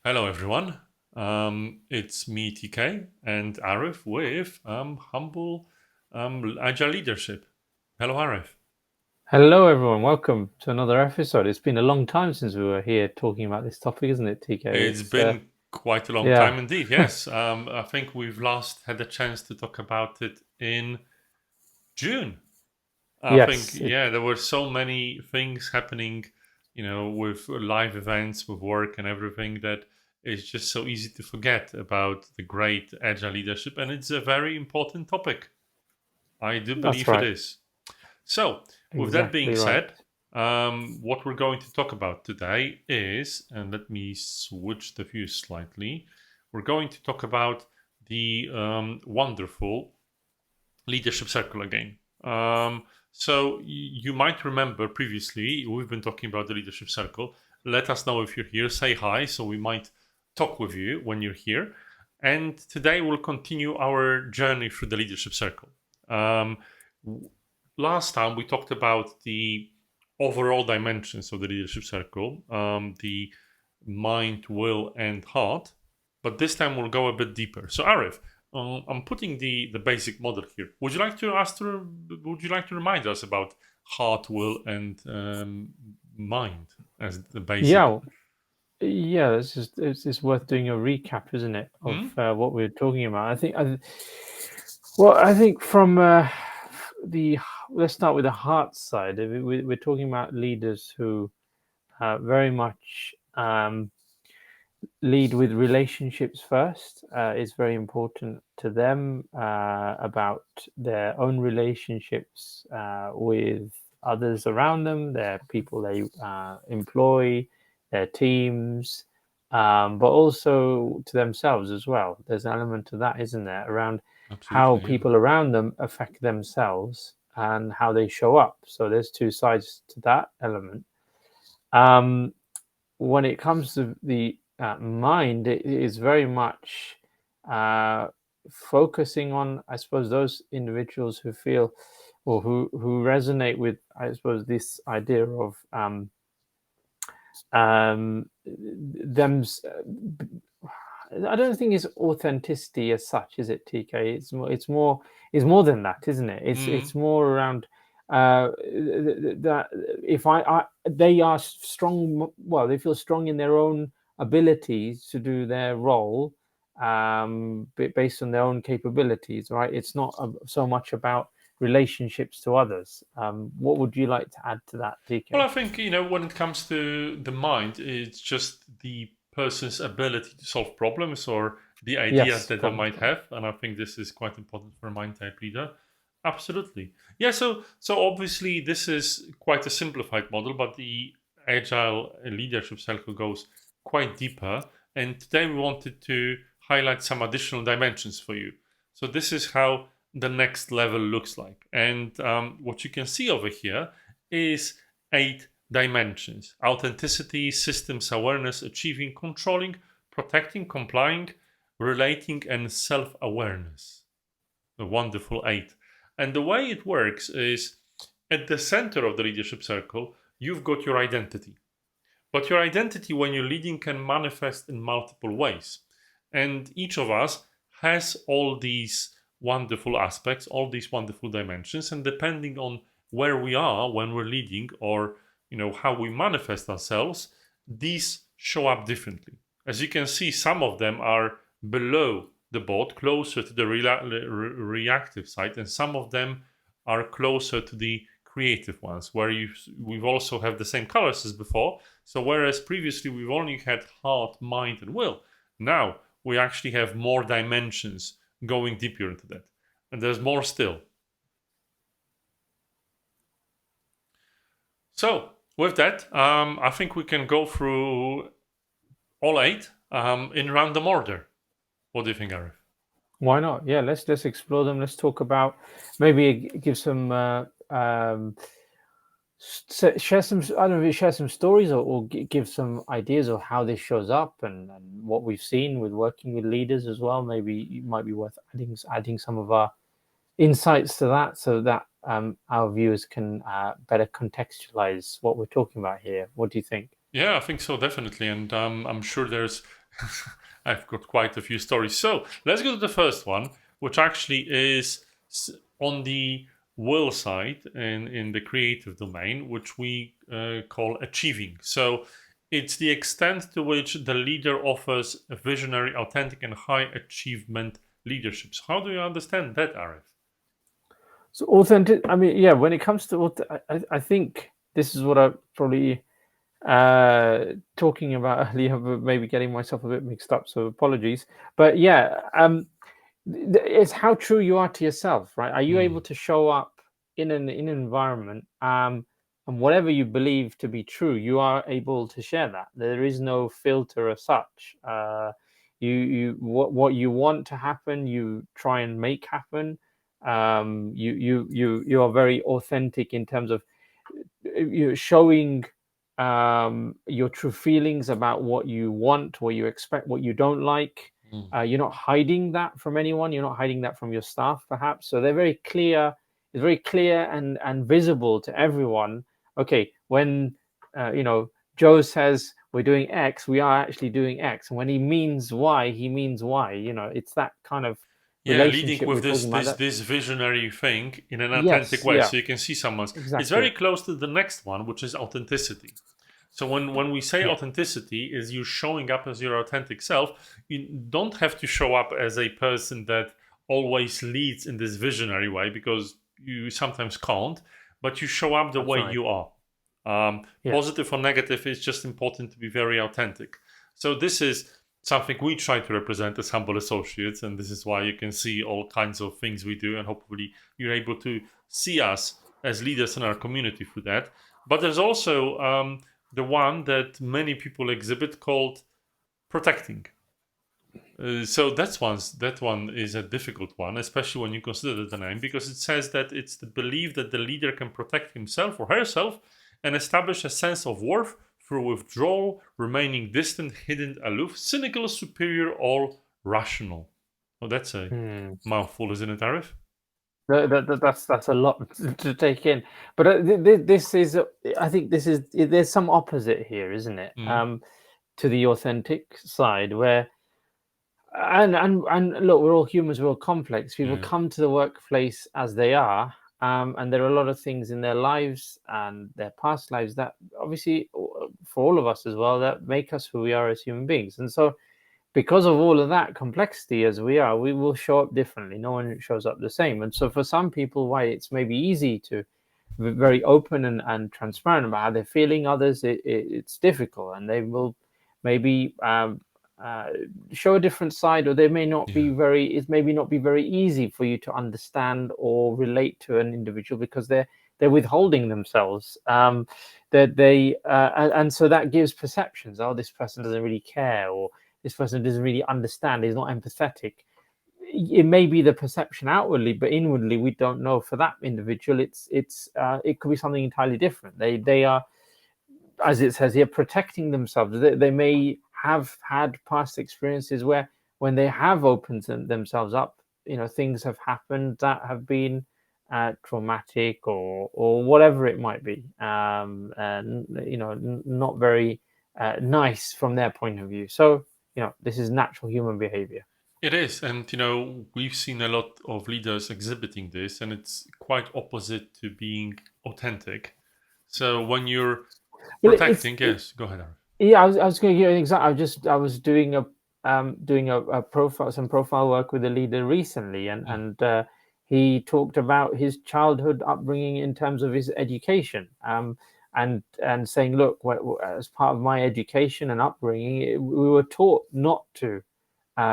Hello, everyone. It's me, TK, and Arif with Humble Agile Leadership. Hello, Arif. Hello, everyone. Welcome to another episode. It's been a long time since we were here talking about this topic, isn't it, TK? It's been quite a long Yeah, time indeed. Yes, I think we've last had a chance to talk about it in June. I think, yes, yeah, there were so many things happening, with live events, with work and everything that it's just so easy to forget about the great agile leadership. And it's a very important topic. I do that's believe it right. is. So, with that being Exactly right. said, what we're going to talk about today is, and let me switch the view slightly, we're going to talk about the wonderful leadership circle again. So, you might remember previously, we've been talking about the leadership circle. Let us know if you're here, say hi, so we might talk with you when you're here. And today we'll continue our journey through the leadership circle. Um, Last time we talked about the overall dimensions of the leadership circle, the mind, will, and heart. But this time we'll go a bit deeper. So, Arif, I'm putting the basic model here. Would you like to remind us about heart, will, and mind as the basic? Yeah, yeah. It's worth doing a recap, isn't it, of Hmm? what we are talking about? I think from the let's start with the heart side. We're talking about leaders who very much lead with relationships first. It's very important to them about their own relationships with others around them, their people they employ, their teams, but also to themselves as well. There's an element to that, isn't there, around how Absolutely, yeah. people around them affect themselves and how they show up. So there's two sides to that element. Um, when it comes to the mind, it is very much uh, focusing on, I suppose, those individuals who feel or who resonate with, I suppose, this idea of them. I don't think it's authenticity as such, is it, TK? It's more than that, isn't it? It's Hmm. more around that if they are strong, well, they feel strong in their own abilities to do their role, based on their own capabilities, right? It's not so much about relationships to others. What would you like to add to that, Well, TK? I think, when it comes to the mind, it's just the person's ability to solve problems or the ideas Yes, that they problem might solving. have. And I think this is quite important for a mind type leader. Absolutely. Yeah, so obviously this is quite a simplified model, but the agile leadership cycle goes quite deeper. And today we wanted to highlight some additional dimensions for you. So this is how the next level looks like. And what you can see over here is 8 dimensions: authenticity, systems awareness, achieving, controlling, protecting, complying, relating, and self awareness. The wonderful 8. And the way it works is at the center of the leadership circle, you've got your identity. But your identity, when you're leading, can manifest in multiple ways. And each of us has all these wonderful aspects, all these wonderful dimensions. And depending on where we are when we're leading, or how we manifest ourselves, these show up differently. As you can see, some of them are below the boat, closer to the reactive side, and some of them are closer to the creative ones, where we've also have the same colors as before. So whereas previously we've only had heart, mind, and will, now we actually have more dimensions going deeper into that. And there's more still. So with that, I think we can go through all 8 in random order. What do you think, Arif? Why not? Yeah, let's explore them. Let's talk about maybe give some share some. I don't know, share some stories or give some ideas of how this shows up and what we've seen with working with leaders as well. Maybe it might be worth adding some of our insights to that so that our viewers can better contextualize what we're talking about here. What do you think? Yeah, I think so, definitely. And I'm sure there's I've got quite a few stories. So let's go to the first one, which actually is on the will side and in the creative domain, which we call achieving. So it's the extent to which the leader offers a visionary, authentic, and high achievement leaderships. How do you understand that, Arif? So authentic. I mean, yeah. When it comes to, I think this is what I probably talking about earlier, but maybe getting myself a bit mixed up. So apologies. But yeah, it's how true you are to yourself, right? Are you able to show up in an environment, and whatever you believe to be true, you are able to share that. There is no filter as such. What you want to happen, you try and make happen. You are very authentic in terms of you showing your true feelings about what you want, what you expect, what you don't like. You're not hiding that from anyone. You're not hiding that from your staff, perhaps. So they're very clear. It's very clear and visible to everyone. Okay, when Joe says we're doing X, we are actually doing X, and when he means Y, he means Y. It's that kind of Yeah, leading relationship we're with talking about. this visionary thing in an authentic Yes, way, yeah, so you can see someone's. It's very exactly. close to the next one, which is authenticity. So when we say Yeah, authenticity, is you showing up as your authentic self. You don't have to show up as a person that always leads in this visionary way, because you sometimes can't. But you show up the that's way right. you are. Yes. Positive or negative, it's just important to be very authentic. So this is something we try to represent as humble associates, and this is why you can see all kinds of things we do, and hopefully you're able to see us as leaders in our community through that. But there's also the one that many people exhibit called protecting. So that one is a difficult one, especially when you consider the name, because it says that it's the belief that the leader can protect himself or herself and establish a sense of worth through withdrawal, remaining distant, hidden, aloof, cynical, superior, or rational. Oh, that's a Hmm. mouthful, isn't it, Arif? That's a lot to take in. But this is, I think this is, there's some opposite here, isn't it? Mm, To the authentic side, where and look, we're all humans, we're all complex. People yeah. come to the workplace as they are, and there are a lot of things in their lives and their past lives that obviously, for all of us as well, that make us who we are as human beings. And so because of all of that complexity as we are, we will show up differently. No one shows up the same. And so for some people, why it's maybe easy to be very open and transparent about how they're feeling, others it's difficult, and they will maybe uh, show a different side, or they may not be Yeah. very, it maybe not be very easy for you to understand or relate to an individual because they're withholding themselves, that they and so that gives perceptions. Oh, this person doesn't really care, or this person doesn't really understand, is not empathetic. It may be the perception outwardly, but inwardly we don't know. For that individual, it could be something entirely different. They are, as it says here, protecting themselves. They may have had past experiences where when they have opened themselves up, things have happened that have been traumatic, or whatever it might be, and not very nice from their point of view. So this is natural human behavior. It is, and we've seen a lot of leaders exhibiting this, and it's quite opposite to being authentic. So when you're Well, protecting, yes, go ahead, Arif. yeah, I was going to give you an example. I was doing a profile, some profile work with a leader recently, Mm, and he talked about his childhood upbringing in terms of his education, and saying, look, as part of my education and upbringing, we were taught not to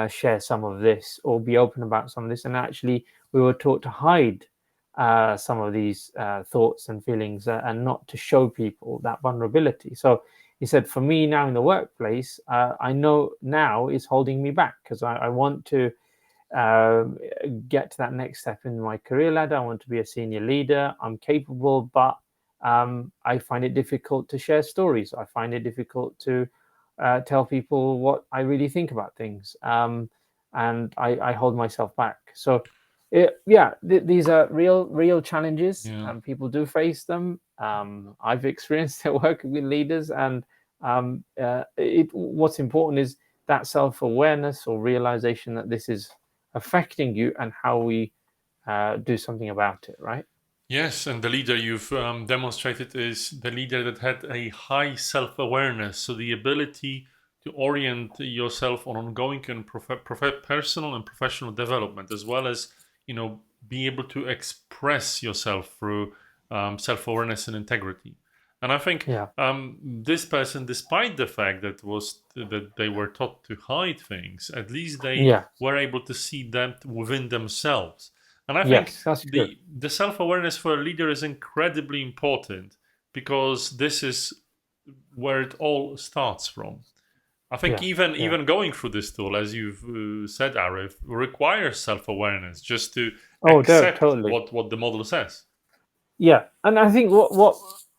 share some of this or be open about some of this, and actually we were taught to hide some of these thoughts and feelings, and not to show people that vulnerability. So he said, for me now in the workplace, I know now is holding me back because I want to uh, get to that next step in my career ladder. I want to be a senior leader. I'm capable, but I find it difficult to share stories. I find it difficult to tell people what I really think about things, and I hold myself back. So, yeah, these are real challenges, yeah. and people do face them. I've experienced it working with leaders, and what's important is that self-awareness or realization that this is affecting you and how we do something about it, right? Yes, and the leader you've demonstrated is the leader that had a high self-awareness, so the ability to orient yourself on ongoing and personal and professional development, as well as be able to express yourself through self-awareness and integrity. And I think Yeah, this person, despite the fact that they were taught to hide things, at least they yeah, were able to see that within themselves. And I think yes, that's true. the self-awareness for a leader is incredibly important, because this is where it all starts from. I think Yeah, yeah. even going through this tool, as you've said, Arif, requires self-awareness just to Oh, accept totally. what the model says. Yeah, and I think what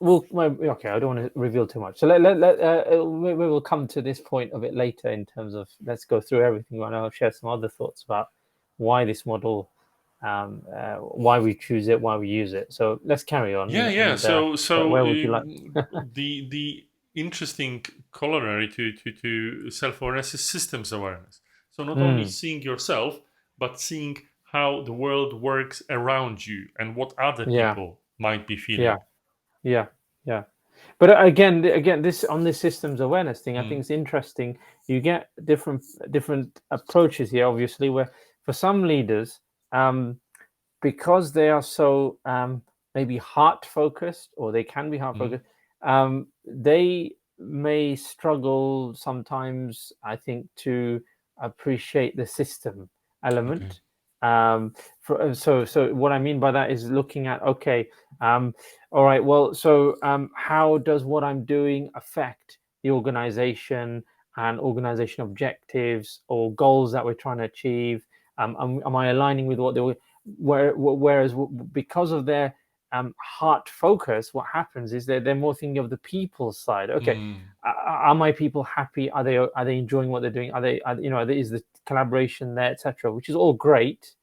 will okay, I don't want to reveal too much. So we will come to this point of it later in terms of let's go through everything, and I'll share some other thoughts about why this model, why we choose it, why we use it. So let's carry on, Yeah, yeah. and So where would you like? the interesting corollary to self-awareness is systems awareness. So not only Mm, seeing yourself, but seeing how the world works around you and what other yeah, people might be yeah, feeling. yeah, yeah. But again, this on this systems awareness thing, I think Mm, it's interesting. You get different approaches here, obviously, where for some leaders, because they are so maybe heart focused, or they can be heart mm, focused, they may struggle sometimes, I think, to appreciate the system okay. element. So what I mean by that is looking at, okay, all right, well, so how does what I'm doing affect the organization and organization objectives or goals that we're trying to achieve? Am I aligning with what they whereas because of their heart focus, what happens is they're more thinking of the people side. Okay, Mm, are my people happy? Are they enjoying what they're doing? Is the collaboration there, etc., which is all great,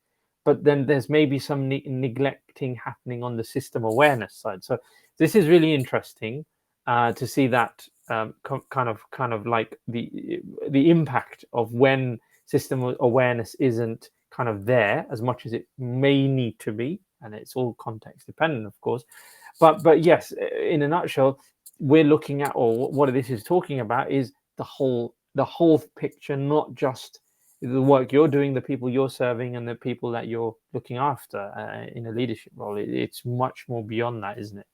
but then there's maybe some neglecting happening on the system awareness side. So this is really interesting to see that kind of like the impact of when system awareness isn't kind of there as much as it may need to be, and it's all context dependent, of course. But yes, in a nutshell, we're looking at, or what this is talking about, is the whole picture, not just the work you're doing, the people you're serving, and the people that you're looking after in a leadership role. It's much more beyond that, isn't it?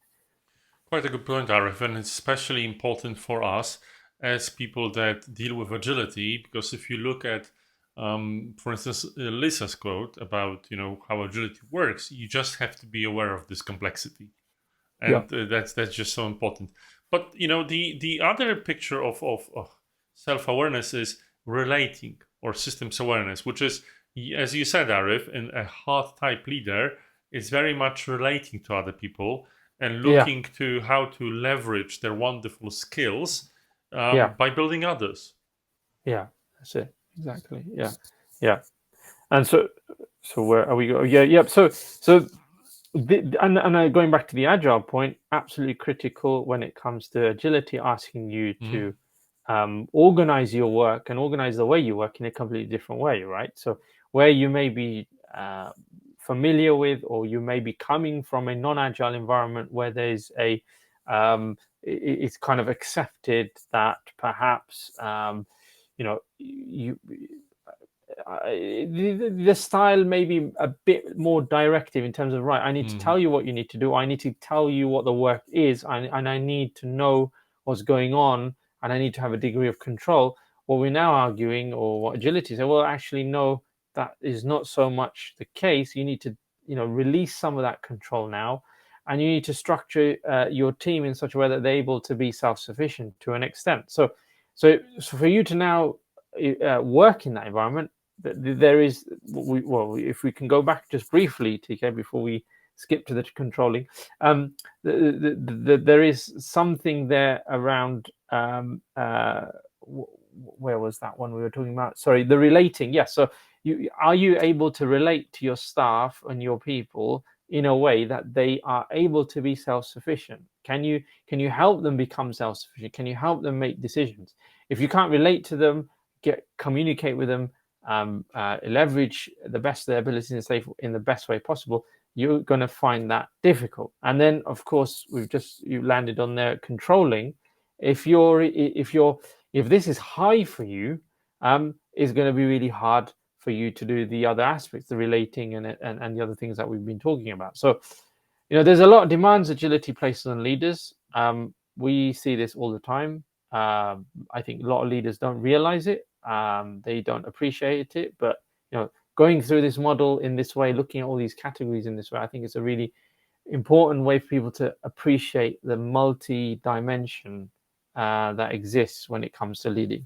quite a good point, Arif, and it's especially important for us as people that deal with agility, because if you look at, for instance, Lisa's quote about how agility works, you just have to be aware of this complexity, Yeah, and that's just so important. But the other picture of self awareness is relating, or systems awareness, which is, as you said, Arif, in a hard type leader, is very much relating to other people and yeah, looking to how to leverage their wonderful skills yeah, by building others. yeah. That's it. Exactly. Yeah, yeah. And so where are we going? Yeah, yep. And going back to the agile point, absolutely critical when it comes to agility, asking you Mhm. to organize your work and organize the way you work in a completely different way, right? So where you may be familiar with, or you may be coming from a non-agile environment where there's it's kind of accepted that perhaps you the style may be a bit more directive in terms of, right, I need to Mhm. tell you what you need to do, I need to tell you what the work is, and I need to know what's going on, and I need to have a degree of control. What we're now arguing, or what agility says, well, actually, no, that is not so much the case. You need to release some of that control now, and you need to structure your team in such a way that they're able to be self-sufficient to an extent. So for you to now work in that environment, there is, well, if we can go back just briefly, TK, before we skip to the controlling, there is something there around where was that one we were talking about? Sorry, the relating. Yes. So are you able to relate to your staff and your people in a way that they are able to be self-sufficient? Can you help them become self-sufficient? Can you help them make decisions? If you can't relate to them, communicate with them, leverage the best of their abilities and say in the best way possible, you're going to find that difficult. And then, of course, you landed on there controlling. If this is high for you, it's going to be really hard for you to do the other aspects, the relating and the other things that we've been talking about. So, there's a lot of demands agility places on leaders. We see this all the time. I think a lot of leaders don't realize it. They don't appreciate it. But going through this model in this way, looking at all these categories in this way, I think it's a really important way for people to appreciate the multi-dimension that exists when it comes to leading.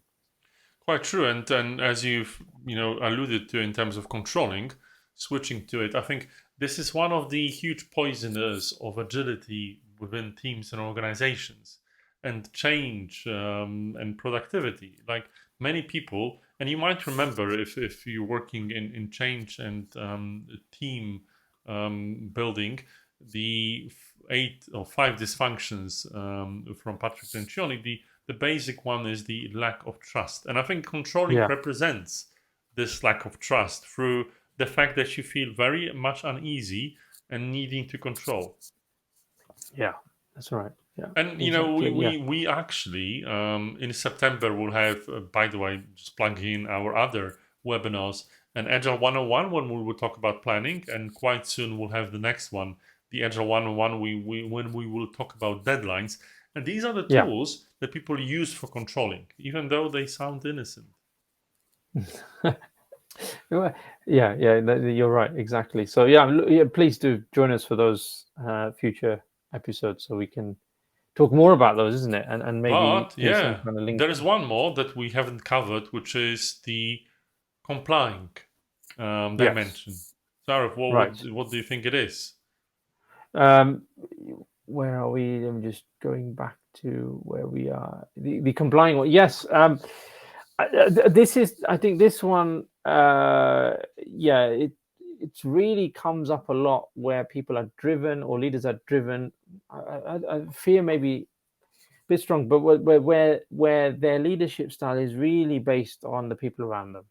Quite true, and as you've alluded to in terms of controlling, switching to it, I think this is one of the huge poisoners of agility within teams and organizations, and change and productivity. Like many people, and you might remember if you're working in change and team building, the 8 or 5 dysfunctions from Patrick Lencioni. The basic one is the lack of trust. And I think controlling represents this lack of trust through the fact that you feel very much uneasy and needing to control. Yeah, that's right. Yeah. And, we actually, in September, we'll have, by the way, just plugging in our other webinars, an Agile 101 when we will talk about planning. And quite soon we'll have the next one, the Agile 101, when we will talk about deadlines. And these are the tools that people use for controlling, even though they sound innocent. Yeah, you're right, exactly. So please do join us for those future episodes so we can talk more about those, isn't it? And maybe some kind of link. There is one more that we haven't covered, which is the complying dimension. Sarif, what do you think it is? Where are we? I'm just going back to where we are. The complying one. Yes. This is. I think this one. It really comes up a lot where people are driven or leaders are driven. I fear maybe a bit strong, but where their leadership style is really based on the people around them,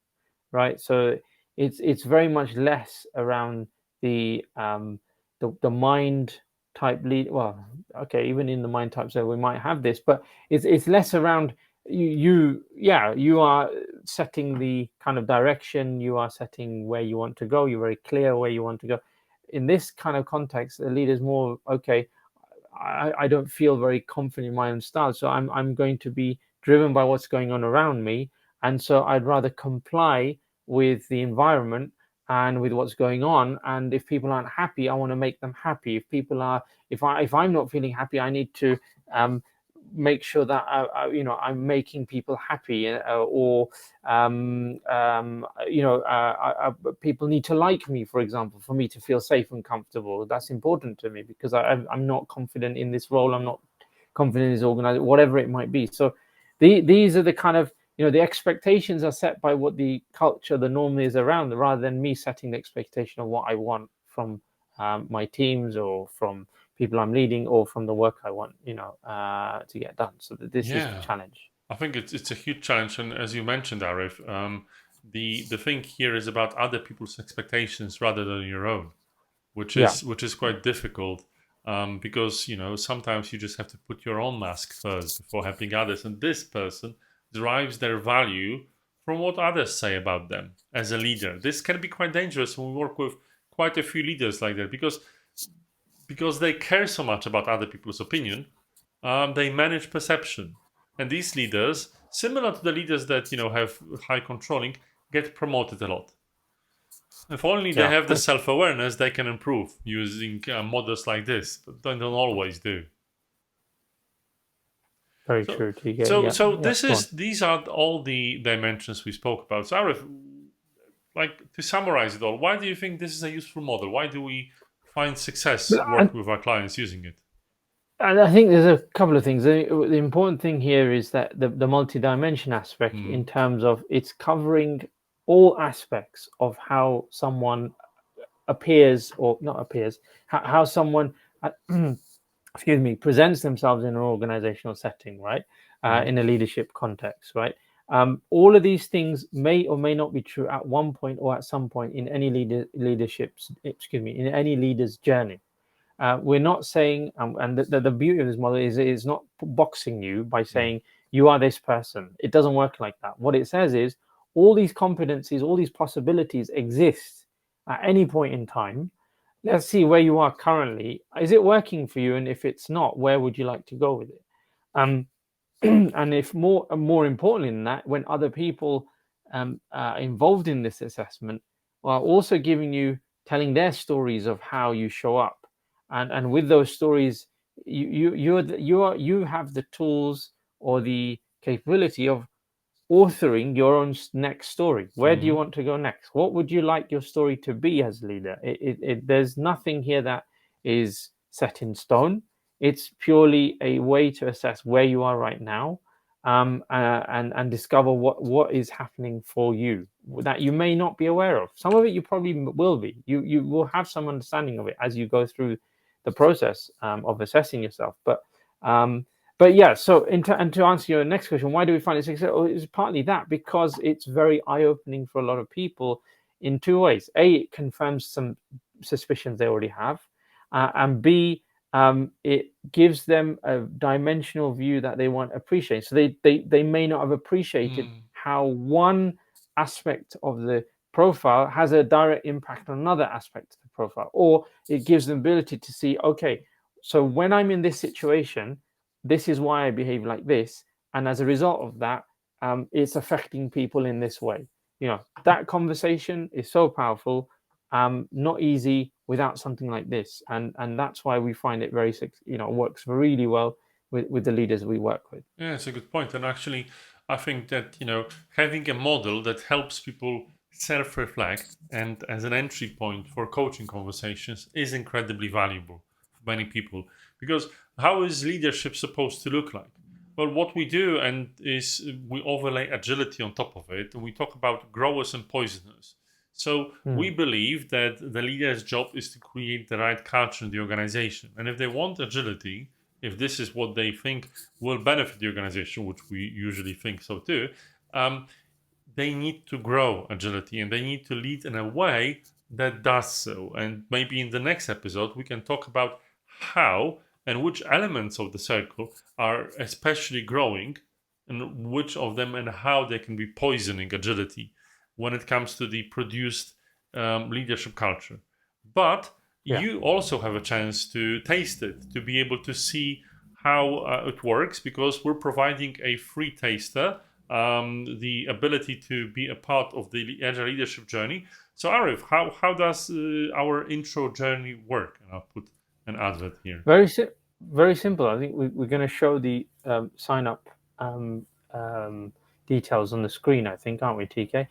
right? So it's very much less around the mind type lead. Well, okay, even in the mind type, so we might have this, but it's less around you are setting the kind of direction, you are setting where you want to go, you're very clear where you want to go. In this kind of context, the leader is more okay. I don't feel very confident in my own style, so I'm going to be driven by what's going on around me, and so I'd rather comply with the environment and with what's going on. And if people aren't happy, I want to make them happy. If I'm not feeling happy, I need to make sure that I'm making people happy, people need to like me, for example, for me to feel safe and comfortable. That's important to me because I'm not confident in this role. I'm not confident in this organization, whatever it might be. So these are the kind of the expectations are set by what the culture, the norm is around, rather than me setting the expectation of what I want from my teams or from people I'm leading or from the work I want, to get done. So this is the challenge. I think it's a huge challenge, and as you mentioned, Arif, the thing here is about other people's expectations rather than your own, which is quite difficult. Because sometimes you just have to put your own mask first before helping others, and this person derives their value from what others say about them as a leader. This can be quite dangerous when we work with quite a few leaders like that, because they care so much about other people's opinion. They manage perception, and these leaders, similar to the leaders that have high controlling, get promoted a lot. If only they have the self-awareness, they can improve using models like this, but they don't always do. Very true. These are all the dimensions we spoke about. So, Arif, to summarize it all, why do you think this is a useful model? Why do we find success working with our clients using it? And I think there's a couple of things. The important thing here is that the multi-dimension aspect, in terms of it's covering all aspects of how someone appears or not appears, how someone presents themselves in an organizational setting, right? In a leadership context, right? All of these things may or may not be true at one point or at some point in any in any leader's journey. We're not saying, and the beauty of this model is it's not boxing you by saying you are this person. It doesn't work like that. What it says is all these competencies, all these possibilities exist at any point in time. Let's see where you are currently. Is it working for you? And if it's not, where would you like to go with it? And if more importantly than that, when other people are involved in this assessment are also telling their stories of how you show up, and with those stories, you have the tools or the capability of authoring your own next story. Where do you want to go next? What would you like your story to be as a leader? There's nothing here that is set in stone. It's purely a way to assess where you are right now, and discover what is happening for you that you may not be aware of. Some of it you probably will be. You will have some understanding of it as you go through the process of assessing yourself. But yeah, so and to answer your next question, why do we find it successful? It's partly that because it's very eye-opening for a lot of people in two ways. A, it confirms some suspicions they already have, and B, it gives them a dimensional view that they weren't appreciating. So they may not have appreciated how one aspect of the profile has a direct impact on another aspect of the profile, or it gives them the ability to see, okay, so when I'm in this situation, this is why I behave like this, and as a result of that, it's affecting people in this way. That conversation is so powerful, not easy without something like this, and that's why we find it very, works really well with the leaders we work with. Yeah, it's a good point. And actually, I think that, having a model that helps people self-reflect and as an entry point for coaching conversations is incredibly valuable for many people. Because how is leadership supposed to look like? Well, what we do is we overlay agility on top of it, and we talk about growers and poisoners. So we believe that the leader's job is to create the right culture in the organization. And if they want agility, if this is what they think will benefit the organization, which we usually think so too, they need to grow agility and they need to lead in a way that does so. And maybe in the next episode, we can talk about how and which elements of the circle are especially growing and which of them and how they can be poisoning agility when it comes to the produced leadership culture. But you also have a chance to taste it, to be able to see how it works, because we're providing a free taster, the ability to be a part of the Agile leadership journey. So, Arif, how does our intro journey work? And I'll put an advert here. Very simple. I think we're going to show the sign up details on the screen, I think, aren't we, TK?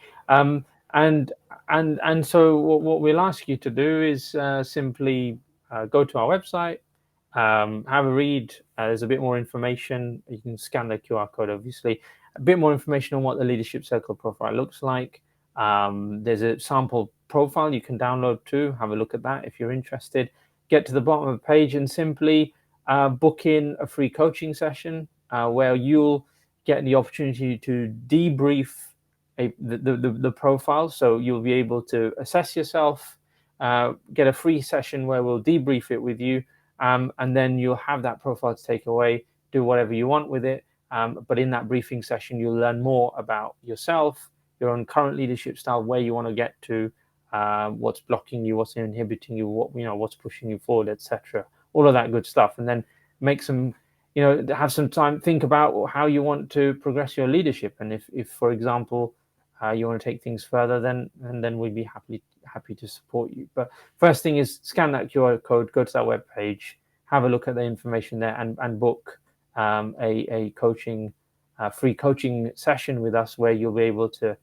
And so what we'll ask you to do is simply go to our website, have a read. There's a bit more information. You can scan the QR code, obviously. A bit more information on what the leadership circle profile looks like. There's a sample profile you can download too. Have a look at that if you're interested. Get to the bottom of the page and simply book in a free coaching session where you'll get the opportunity to debrief the profile. So you'll be able to assess yourself, get a free session where we'll debrief it with you, and then you'll have that profile to take away, do whatever you want with it. But in that briefing session, you'll learn more about yourself, your own current leadership style, where you want to get to, what's blocking you, what's inhibiting you, what's pushing you forward, etc. All of that good stuff, and then make some, have some time, think about how you want to progress your leadership, and if for example, you want to take things further, then we'd be happy to support you. But first thing is scan that QR code, go to that web page, have a look at the information there, and book a coaching, free coaching session with us where you'll be able to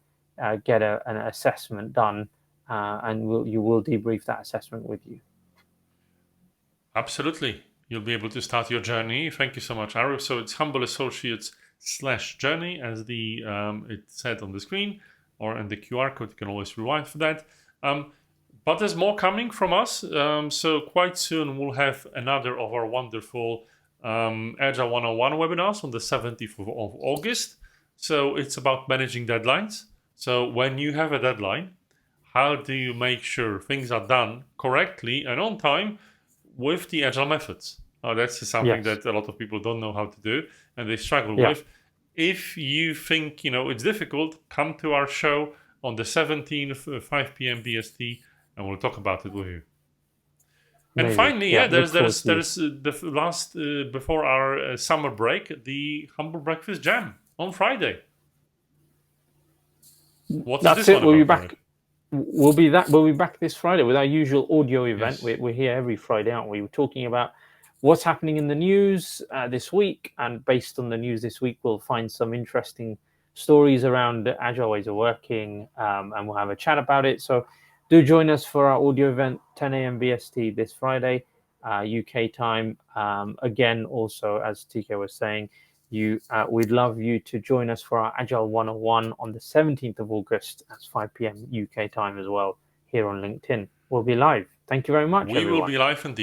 get an assessment done, and you will debrief that assessment with you. Absolutely. You'll be able to start your journey. Thank you so much, Arif. So it's Humble Associates/journey, as it said on the screen, or in the QR code. You can always rewind for that. But there's more coming from us. So quite soon we'll have another of our wonderful Agile 101 webinars on the 17th of August. So it's about managing deadlines. So when you have a deadline, how do you make sure things are done correctly and on time with the agile methods? That's something Yes. that a lot of people don't know how to do and they struggle Yeah. with. If you think it's difficult, come to our show on the 17th, 5 p.m. BST, and we'll talk about it with you. And Amazing. finally, Yeah. yeah, Look there's forward there's to you. there's the last before our summer break, the Humble Breakfast Jam on Friday. What is That's this it. one We'll be about, Mary? back. We'll be back this Friday with our usual audio event. Yes. We're here every Friday, aren't we? We're talking about what's happening in the news this week, and based on the news this week, we'll find some interesting stories around agile ways of working, and we'll have a chat about it. So do join us for our audio event, 10 a.m. BST this Friday, UK time. Again, also as TK was saying, we'd love you to join us for our Agile 101 on the 17th of August at 5 p.m. UK time as well here on LinkedIn. We'll be live. Thank you very much, We will everyone. be live indeed.